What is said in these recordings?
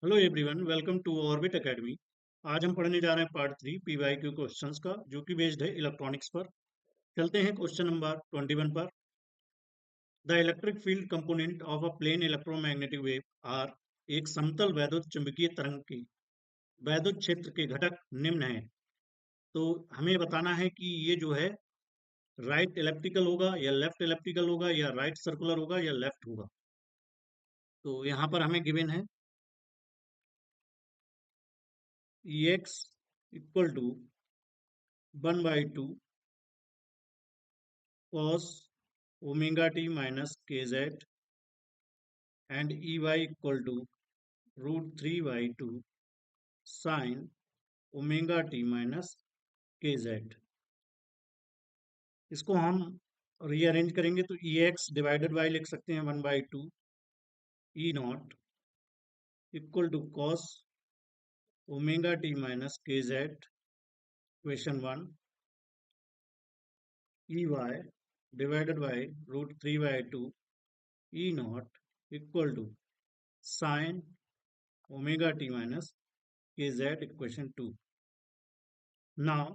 Hello everyone, welcome to Orbit Academy. आज हम पढ़ने जा रहे हैं पार्ट 3 पीवाईक्यू क्वेश्चंस का, जो कि बेस्ड है इलेक्ट्रॉनिक्स पर। चलते हैं क्वेश्चन नंबर 21 पर। The electric field component of a plane electromagnetic wave are. एक समतल वैद्युत चुंबकीय तरंग की वैद्युत क्षेत्र के घटक निम्न हैं। तो हमें बताना है कि ये जो है राइट इलेप्टिकल होगा या लेफ्ट इलेप्टिकल होगा या राइट सर्कुलर होगा या लेफ्ट होगा। तो यहाँ पर हमें गिवन है E x equal to 1/2 cos omega t minus kz and Ey equal to √3/2 sin omega t minus kz। इसको हम रीअरेंज करेंगे तो ई एक्स डिवाइडेड बाई लिख सकते हैं 1/2 E not equal to cos omega t minus k z equation 1 E y divided by √3/2 E not equal to sine omega t minus k z equation 2। Now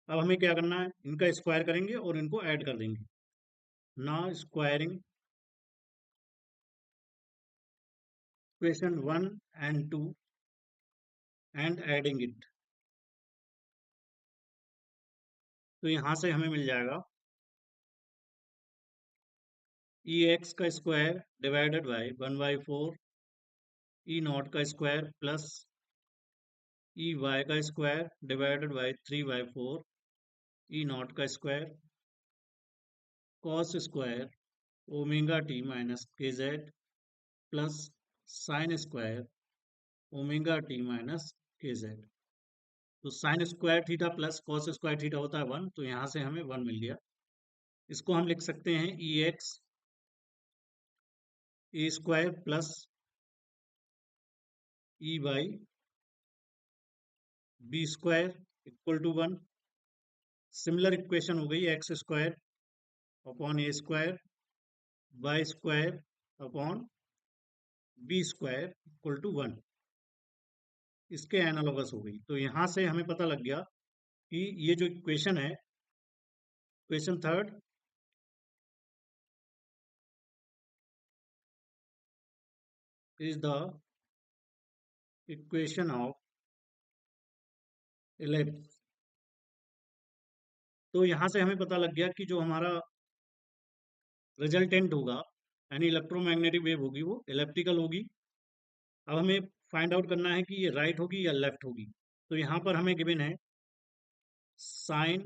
अब हमें क्या करना है, इनका स्क्वायर करेंगे और इनको ऐड कर देंगे। Now squaring equation 1 and 2 and adding it. तो यहां से हमें मिल जाएगा ई एक्स का square divided by 1/4 E not का स्क्वायर प्लस ई वाई का square divided by 3/4 E not का square cos square omega t minus k z plus sine square omega t minus k z. तो sine square theta plus cos square theta होता है 1, तो यहाँ से हमें 1 मिल गया। इसको हम लिख सकते हैं E x a square plus E y b square equal to 1। Similar equation हो गई x square upon a square y square upon b square equal to 1। इसके एनालॉगस हो गई। तो यहाँ से हमें पता लग गया कि ये जो इक्वेशन है, equation third is the equation of electric. तो यहाँ से हमें पता लग गया कि जो हमारा रिजल्टेंट होगा यानी इलेक्ट्रोमैग्नेटिक वेव होगी वो इलेप्टिकल होगी। अब हमें फाइंड आउट करना है कि ये राइट होगी या लेफ्ट होगी। तो यहाँ पर हमें गिवन है sign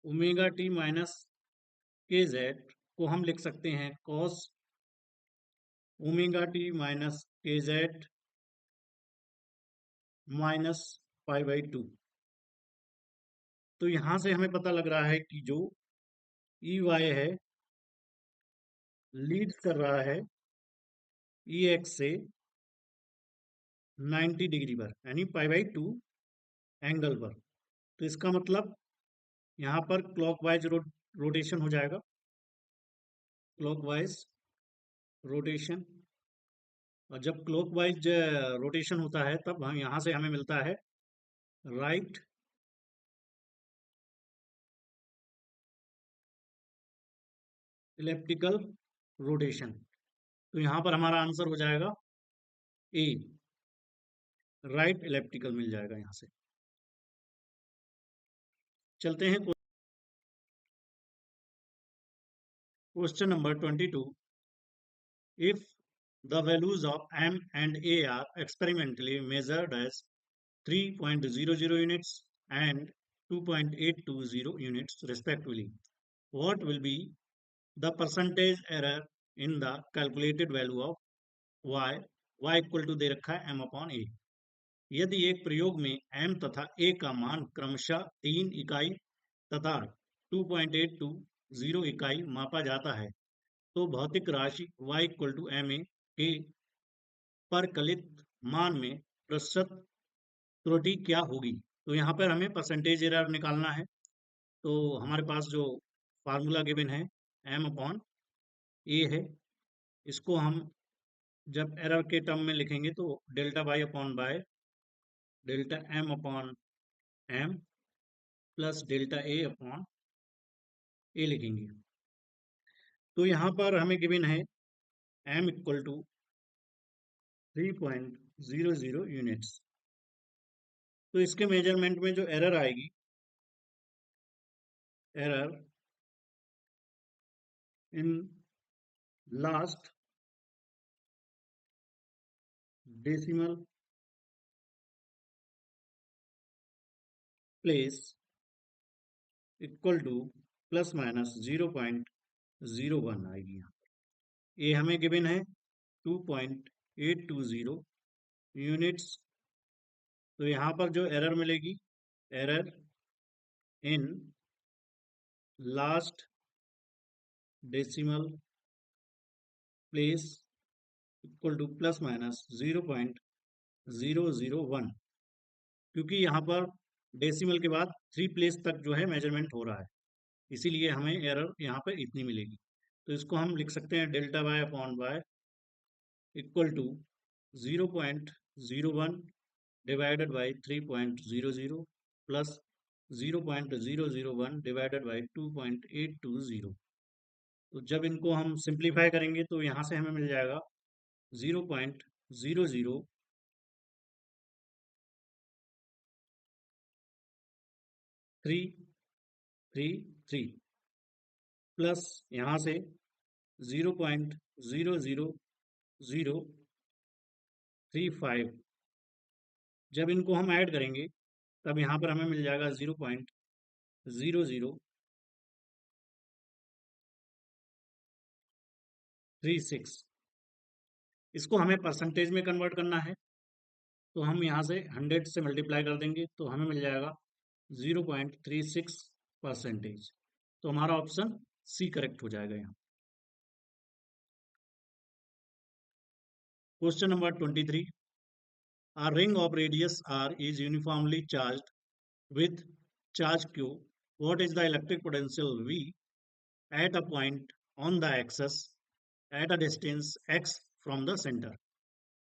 omega t minus k Z को हम लिख सकते हैं cos omega t minus k Z minus π/2। तो यहाँ से हमें पता लग रहा है कि जो ई वाई है लीड कर रहा है ई एक्स से 90 डिग्री पर यानी π/2 एंगल पर। तो इसका मतलब यहाँ पर क्लॉकवाइज रोटेशन हो जाएगा, क्लॉकवाइज रोटेशन। और जब क्लॉकवाइज रोटेशन होता है तब हम यहाँ से हमें मिलता है राइट इलेप्टिकल रोटेशन। तो यहाँ पर हमारा आंसर हो जाएगा ए, राइट इलेप्टिकल मिल जाएगा यहाँ से। चलते हैं question number 22। If the values of m and a are experimentally measured as 3.00 units and 2.820 units respectively, what will be the percentage error in the calculated value of y? y equal to दे रखा है m upon a। यदि एक प्रयोग में m तथा a का मान क्रमशः 3 इकाई तथा 2.820 इकाई मापा जाता है, तो भौतिक राशि y equal to M A के परकलित मान में प्रतिशत त्रुटि क्या होगी। तो यहाँ पर हमें परसेंटेज एरर निकालना है। तो हमारे पास जो फार्मूला गिवन है m अपॉन ए है, इसको हम जब एरर के टर्म में लिखेंगे तो delta Y upon y delta m upon m plus delta a upon a लिखेंगे। तो यहाँ पर हमें गिवन है एम इक्वल टू 3.00 यूनिट्स। तो इसके मेजरमेंट में जो एरर आएगी, error in last decimal place equal two plus minus 0.01 आएगी। यहाँ ये हमें गिवन है 2.820 यूनिट्स। तो यहाँ पर जो एरर मिलेगी, error in last decimal place equal two plus minus 0.001, क्योंकि यहाँ पर डेसिमल के बाद 3 प्लेस तक जो है मेजरमेंट हो रहा है, इसीलिए हमें एरर यहाँ पर इतनी मिलेगी। तो इसको हम लिख सकते हैं delta Y upon Y equal to 0.01 divided by 3.00 plus 0.001 divided by 2.820। तो जब इनको हम सिंप्लीफाई करेंगे तो यहाँ से हमें मिल जाएगा 0.00333 प्लस यहाँ से 0.00035। जब इनको हम ऐड करेंगे तब यहाँ पर हमें मिल जाएगा 0.036। इसको हमें परसेंटेज में कन्वर्ट करना है, तो हम यहाँ से 100 से मल्टीप्लाई कर देंगे तो हमें मिल जाएगा 0.36%। तो हमारा ऑप्शन सी करेक्ट हो जाएगा यहाँ। Question number 23, a ring of radius r is uniformly charged with charge q. What is the electric potential v at a point on the axis at a distance x from the center?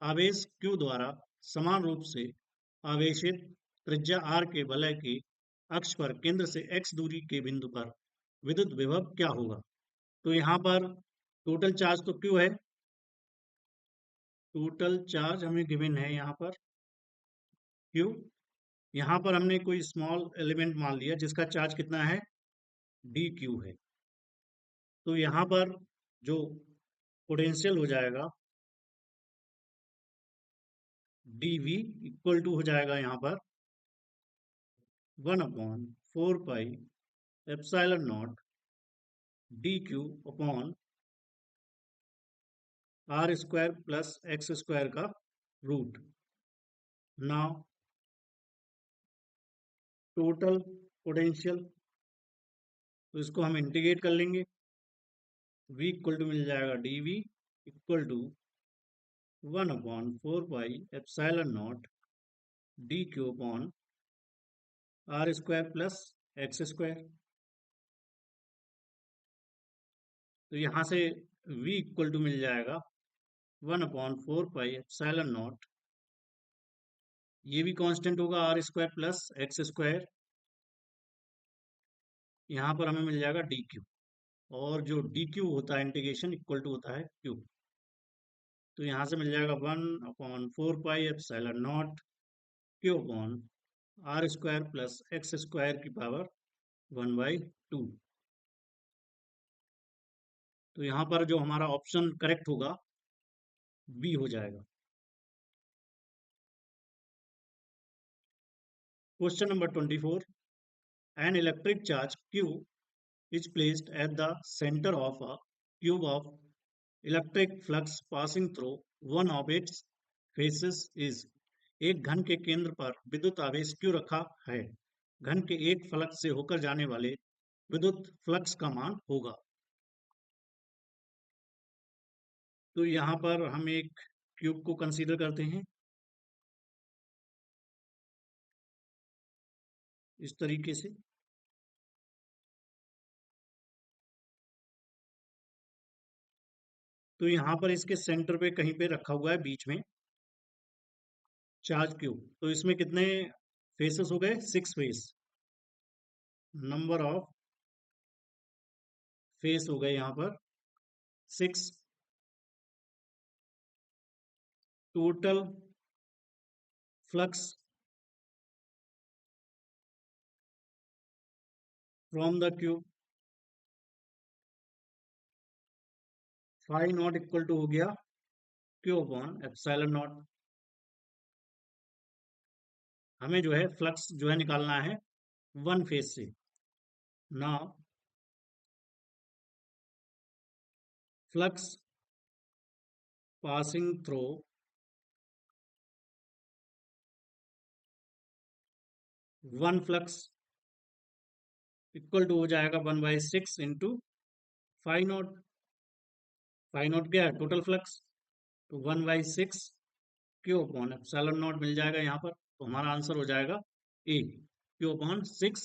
आवेश q द्वारा समान रूप से आवेशित त्रिज्या r के वलय के अक्ष पर केंद्र से x दूरी के बिंदु पर विद्युत विभव क्या होगा? तो यहाँ पर टोटल चार्ज तो q है, टोटल चार्ज हमें गिवन है यहाँ पर q। यहाँ पर हमने कोई स्मॉल एलिमेंट मान लिया जिसका चार्ज कितना है, dq है। तो यहाँ पर जो पोटेंशियल हो जाएगा dv इक्वल टू हो जाएगा यहाँ पर 1/4 pi epsilon not dq upon R square plus X square का रूट। नाउ टोटल पोटेंशियल, तो इसको हम इंटीग्रेट कर लेंगे, v इक्वल टू मिल जाएगा dv equal to 1/4 pi epsilon not dq upon R square plus X square. तो यहाँ से v इक्वल टू मिल जाएगा 1/4 पाई एप्सिलॉन नॉट, ये भी कांस्टेंट होगा R square plus X square. यहाँ पर हमें मिल जाएगा dq, और जो dq होता है इंटीग्रेशन इक्वल टू होता है q। तो यहाँ से मिल जाएगा 1/4 pi epsilon not q upon R square plus X square की पावर 1/2। तो यहाँ पर जो हमारा ऑप्शन करेक्ट होगा बी हो जाएगा। Question number 24, an electric charge q is placed at the center of a cube of electric flux passing through one of its faces is। एक घन के केंद्र पर विद्युत आवेश क्यों रखा है? घन के एक फ्लक्स से होकर जाने वाले विद्युत फ्लक्स का मान होगा। तो यहाँ पर हम एक क्यूब को कंसीडर करते हैं इस तरीके से। तो यहाँ पर इसके सेंटर पे कहीं पे रखा हुआ है बीच में चार्ज क्यूब। तो इसमें कितने फेसेस हो गए? 6 फेस। नंबर ऑफ फेस हो गए यहाँ पर 6। Total flux from the cube phi not equal to हो गया क्यू अपॉन एप्सिलॉन नॉट। हमें जो है फ्लक्स जो है निकालना है वन फेज से। ना flux passing through one flux equal to हो जाएगा 1/6 into phi not. Phi not क्या है? Total flux. तो 1/6 क्यू अपॉन एप्सिलॉन नॉट मिल जाएगा यहाँ पर। तो हमारा आंसर हो जाएगा A, q upon 6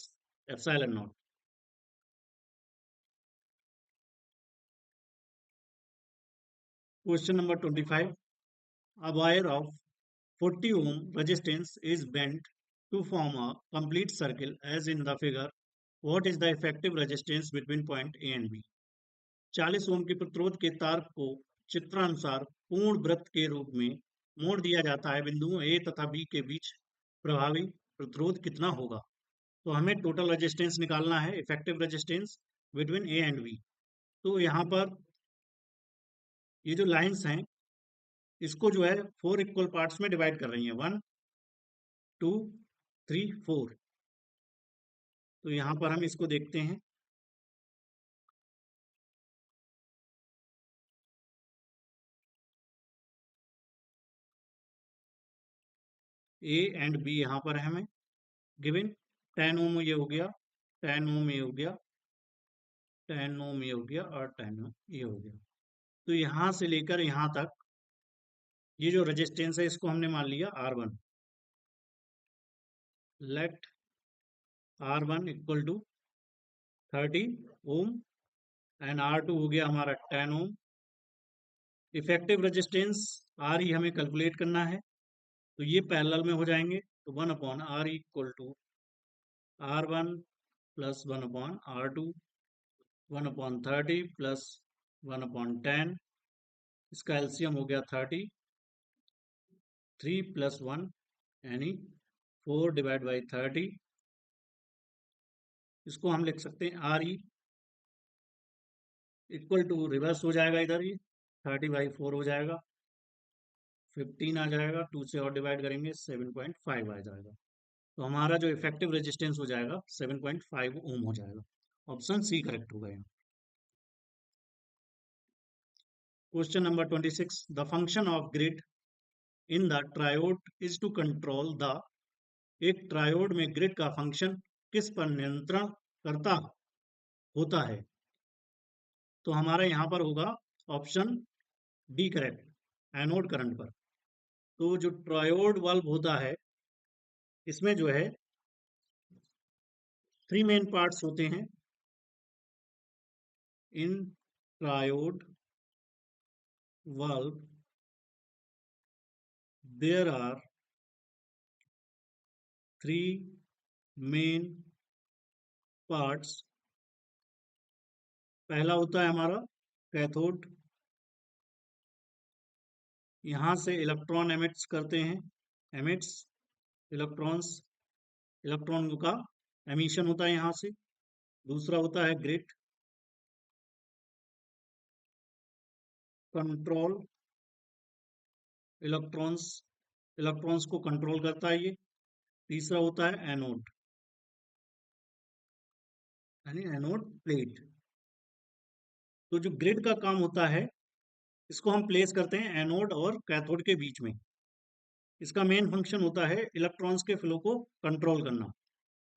epsilon not. Question number 25। A wire of 40 ohm resistance is bent to form a complete circle as in the figure. What is the effective resistance between point A and B? 40 ओम के प्रतिरोध के तार को चित्रानुसार पूर्ण वृत्त के रूप में मोड़ दिया जाता है। बिंदुओं ए तथा बी के बीच प्रभावी प्रतिरोध कितना होगा? तो हमें टोटल रेजिस्टेंस निकालना है, effective resistance between A and B. तो यहाँ पर ये जो लाइंस हैं इसको जो है 4 इक्वल पार्ट्स में डिवाइड कर रही हैं, 1 2 3 4। तो यहाँ पर हम इसको देखते हैं। ए एंड बी यहाँ पर है हमें गिवन। 10 ओम ये हो गया, 10 ओम ये हो गया, 10 ओम ये हो गया और 10 ओम ये हो गया। तो यहाँ से लेकर यहाँ तक ये जो रेजिस्टेंस है इसको हमने मान लिया R1। Let R1 equal to 30 ohm and R2 हो गया हमारा 10 ओम। इफेक्टिव रेजिस्टेंस आर ही हमें कैलकुलेट करना है। तो ये पैरेलल में हो जाएंगे। तो 1 upon R equal to R1 plus 1 upon R2, 1 upon 30 plus 1 upon 10। इसका एलसीएम हो गया 30, 3 प्लस 1 यानी 4 डिवाइड बाई 30। इसको हम लिख सकते हैं R E equal to, reverse हो जाएगा इधर, ये 30/4 हो जाएगा, 15 आ जाएगा, 2 से और डिवाइड करेंगे 7.5 आ जाएगा। तो हमारा जो इफेक्टिव रेजिस्टेंस हो जाएगा 7.5 ओम हो जाएगा। ऑप्शन सी करेक्ट होगा यहाँ। Question number 26। The function of grid in the triode is to control the. एक ट्रायोड में ग्रिड का फंक्शन किस पर नियंत्रण करता होता है? तो हमारा यहाँ पर होगा option D correct, anode current पर। तो जो ट्रायोड वाल्व होता है इसमें जो है 3 मेन पार्ट्स होते हैं इन triode valve. There are 3 main parts. पहला होता है हमारा कैथोड। यहाँ से इलेक्ट्रॉन एमिट्स करते हैं, एमिट्स इलेक्ट्रॉन्स, इलेक्ट्रॉन का एमिशन होता है यहाँ से। दूसरा होता है ग्रिड, कंट्रोल इलेक्ट्रॉन्स, इलेक्ट्रॉन्स को कंट्रोल करता है ये। तीसरा होता है एनोड, यानी एनोड प्लेट। तो जो ग्रिड का काम होता है इसको हम प्लेस करते हैं एनोड और कैथोड के बीच में। इसका मेन फंक्शन होता है इलेक्ट्रॉन्स के फ्लो को कंट्रोल करना।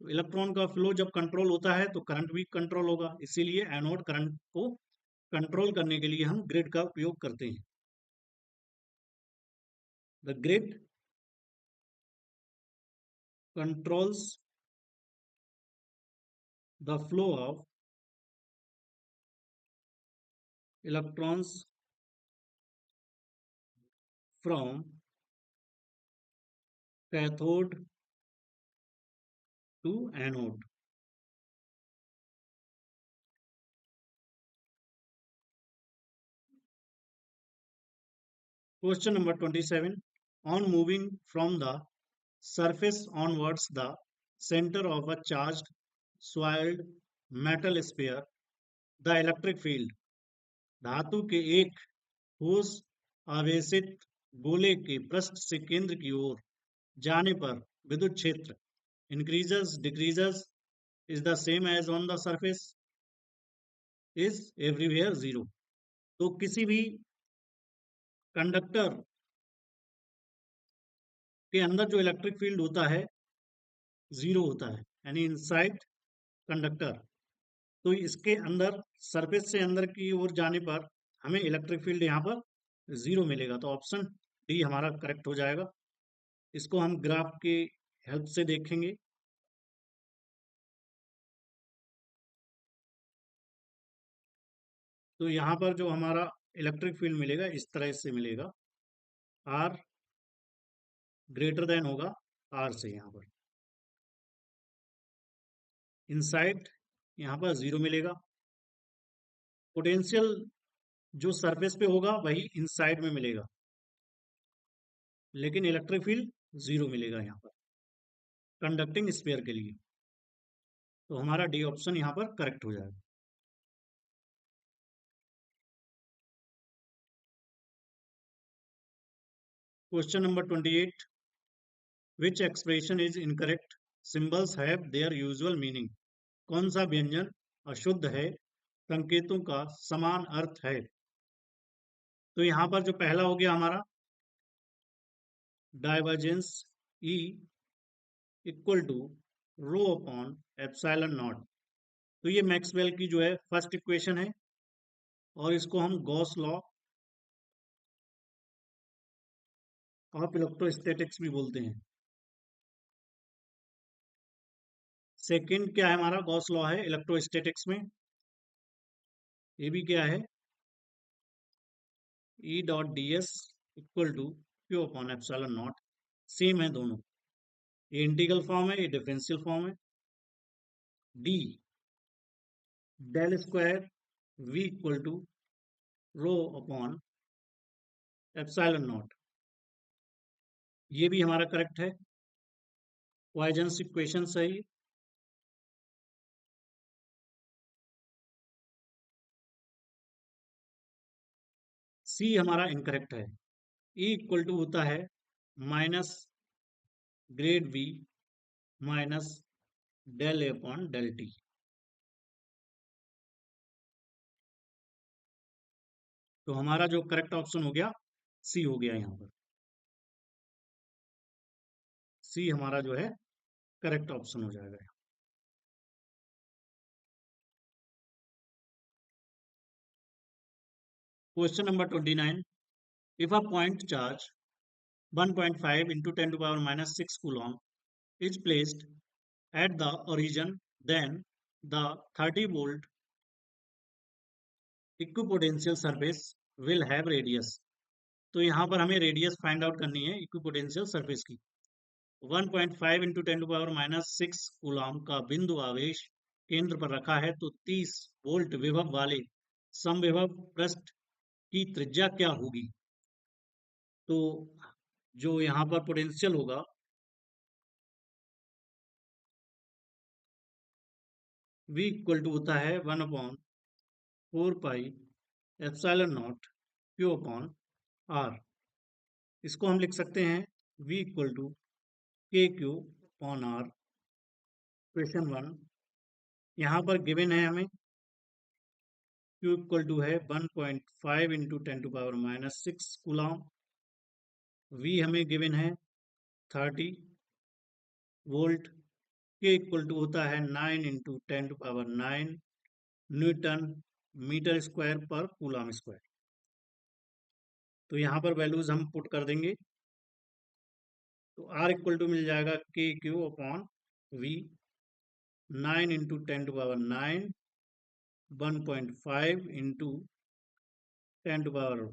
तो इलेक्ट्रॉन का फ्लो जब कंट्रोल होता है तो करंट भी कंट्रोल होगा, इसीलिए एनोड करंट को कंट्रोल करने के लिए हम ग्रिड का उपयोग करते हैं। The grid controls the flow of electrons from cathode to anode. Question number 27. On moving from the surface onwards, the center of a charged soiled metal sphere, the electric field, धातु के एक ठोस आवेशित गोले के पृष्ठ से केंद्र की ओर जाने पर विद्युत क्षेत्र increases decreases is the same as on the surface is everywhere zero. तो किसी भी कंडक्टर के अंदर जो इलेक्ट्रिक फील्ड होता है जीरो होता है, यानी इनसाइड कंडक्टर। तो इसके अंदर सरफेस से अंदर की ओर जाने पर हमें इलेक्ट्रिक फील्ड यहाँ पर जीरो मिलेगा। तो ऑप्शन डी हमारा करेक्ट हो जाएगा। इसको हम ग्राफ के हेल्प से देखेंगे। तो यहाँ पर जो हमारा इलेक्ट्रिक फील्ड मिलेगा इस तरह से मिलेगा, आर ग्रेटर देन होगा आर से। यहाँ पर इनसाइड यहाँ पर जीरो मिलेगा। पोटेंशियल जो सरफेस पे होगा वही इनसाइड में मिलेगा, लेकिन इलेक्ट्रिक फील्ड जीरो मिलेगा यहाँ पर कंडक्टिंग स्फीयर के लिए। तो हमारा डी ऑप्शन यहाँ पर करेक्ट हो जाएगा। Question number 28. Which expression is incorrect? Symbols have their usual meaning. कौन सा व्यंजन अशुद्ध है? संकेतों का समान अर्थ है। तो यहाँ पर जो पहला हो गया हमारा divergence E equal to rho upon epsilon not. तो ये मैक्सवेल की जो है फर्स्ट इक्वेशन है, और इसको हम गॉस लॉ ऑफ इलेक्ट्रोस्टैटिक्स भी बोलते हैं। सेकंड क्या है हमारा गॉस लॉ है इलेक्ट्रोस्टैटिक्स में, ये भी क्या है E dot D S equal to Q upon epsilon not. Same है दोनों, ये इंटीग्रल फॉर्म है, ये डिफरेंशियल फॉर्म है। D del square V equal to rho upon epsilon not, ये भी हमारा करेक्ट है। पॉइजन्स इक्वेशन सही। सी हमारा इनकरेक्ट है। ई इक्वल टू होता है minus grad V minus del A upon del T. तो हमारा जो करेक्ट ऑप्शन हो गया सी हो गया यहाँ पर। सी हमारा जो है करेक्ट ऑप्शन हो जाएगा। Question number 29. If a point charge 1.5 into 10 to power minus 6 coulomb is placed at the origin, then the 30 volt equipotential surface will have radius. तो यहाँ पर हमें रेडियस फाइंड आउट करनी है इक्विपोटेंशियल सरफेस की। 1.5 into 10 to power minus 6 coulomb का बिंदु आवेश केंद्र पर रखा है, तो 30 वोल्ट विभव वाले समविभव पृष्ठ की त्रिज्या क्या होगी? तो जो यहाँ पर पोटेंशियल होगा V इक्वल टू होता है 1/4 pi epsilon not Q upon R। इसको हम लिख सकते हैं V equal to KQ upon R। Question 1 यहाँ पर गिवन है हमें Q इक्वल टू है 1.5 into 10 to power minus 6 coulomb. V हमें गिवन है 30 वोल्ट। K इक्वल टू होता है 9 into 10 to power 9 newton metre square पर कूलॉम स्क्वायर। तो यहाँ पर वैल्यूज हम पुट कर देंगे। तो R इक्वल टू मिल जाएगा KQ upon V 9 into 10 to power 9 1.5 into 10 to power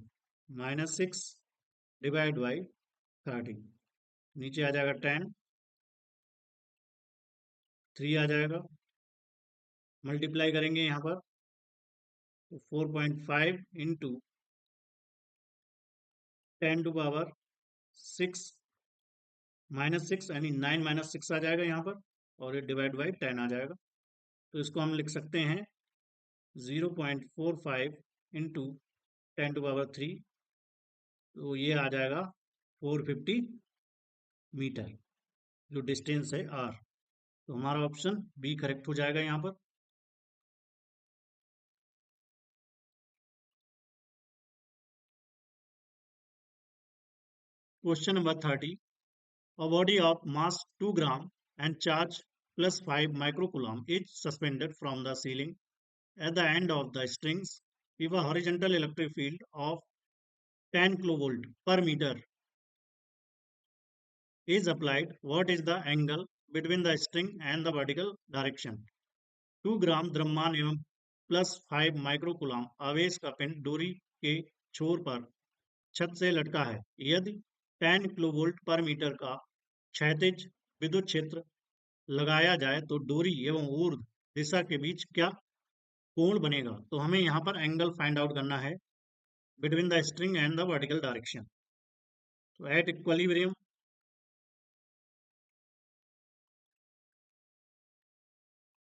minus 6 divide by 30, नीचे आ जाएगा 10, 3 आ जाएगा, मल्टीप्लाई करेंगे यहाँ पर तो 4.5 इंटू 10⁻6 -6 यानी 9 - 6 आ जाएगा यहाँ पर, और ये डिवाइड बाई 10 आ जाएगा। तो इसको हम लिख सकते हैं 0.45 इंटू 10⁻3, तो ये आ जाएगा 450 मीटर, जो डिस्टेंस है आर। तो हमारा ऑप्शन बी करेक्ट हो जाएगा यहाँ पर। Question number 30, a body of mass 2 gram and charge plus 5 microcoulomb is suspended from the ceiling at the end of the strings if a horizontal electric field of 10 kilovolt per meter is applied. What is the angle between the string and the vertical direction? 2 ग्राम द्रव्यमान एवं plus 5 microcoulomb आवेश का पिंड डोरी के छोर पर छत से लटका है। यदि 10 किलोवोल्ट पर मीटर का क्षैतिज विद्युत क्षेत्र लगाया जाए तो डोरी एवं ऊर्ध्व दिशा के बीच क्या कोण बनेगा? तो हमें यहाँ पर एंगल फाइंड आउट करना है between the string and the vertical direction. तो at equilibrium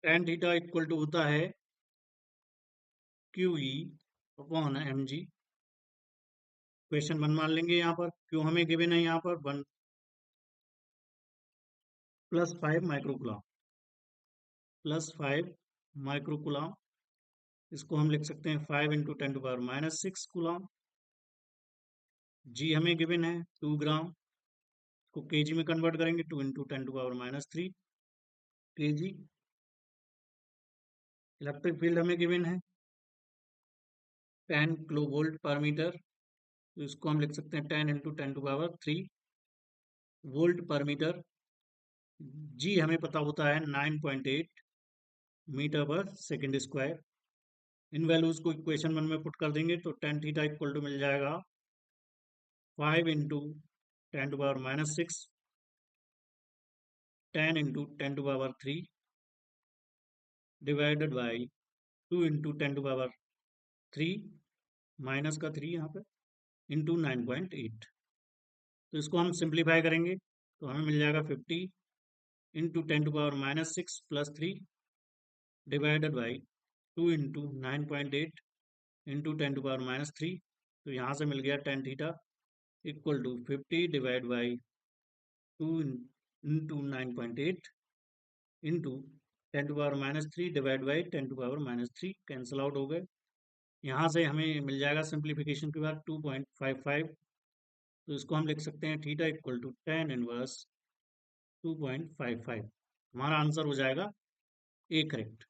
tan theta equal to होता है QE अपॉन mg। क्वेश्चन 1 मान लेंगे यहाँ पर, क्यों हमें गिवन है यहाँ पर 1 प्लस 5 माइक्रोकुलाम, प्लस 5 माइक्रोकुलाम, इसको हम लिख सकते हैं 5 इंटू 10⁻6 कुलाम। जी हमें गिवन है 2 ग्राम, को केजी में कन्वर्ट करेंगे 2 इंटू 10⁻3 केजी। इलेक्ट्रिक फील्ड हमें गिवन है 10 किलो वोल्ट पर मीटर, तो इसको हम लिख सकते हैं 10 इंटू 10⁻3 वोल्ट पर मीटर। जी हमें पता होता है 9.8 मीटर पर सेकेंड स्क्वायर। इन वैल्यूज को इक्वेशन 1 में पुट कर देंगे तो tan थीटा इक्वल टू मिल जाएगा 5 into 10⁻6 10 into 10⁻3 divided by 2 into 10⁻3 minus का 3 यहाँ पे इंटू 9.8। तो इसको हम सिंप्लीफाई करेंगे तो हमें मिल जाएगा 50 into 10⁻6 plus 3 divided by 2 into 9.8 into 10⁻3। तो यहाँ से मिल गया tan theta equal to 50 divide by 2 into 9.8 into 10⁻3 divide by 10⁻3, cancel out हो गए। यहाँ से हमें मिल जाएगा सिंप्लीफिकेशन के बाद 2.55। तो इसको हम लिख सकते हैं theta equal to tan inverse 2.55। हमारा आंसर हो जाएगा ए करेक्ट।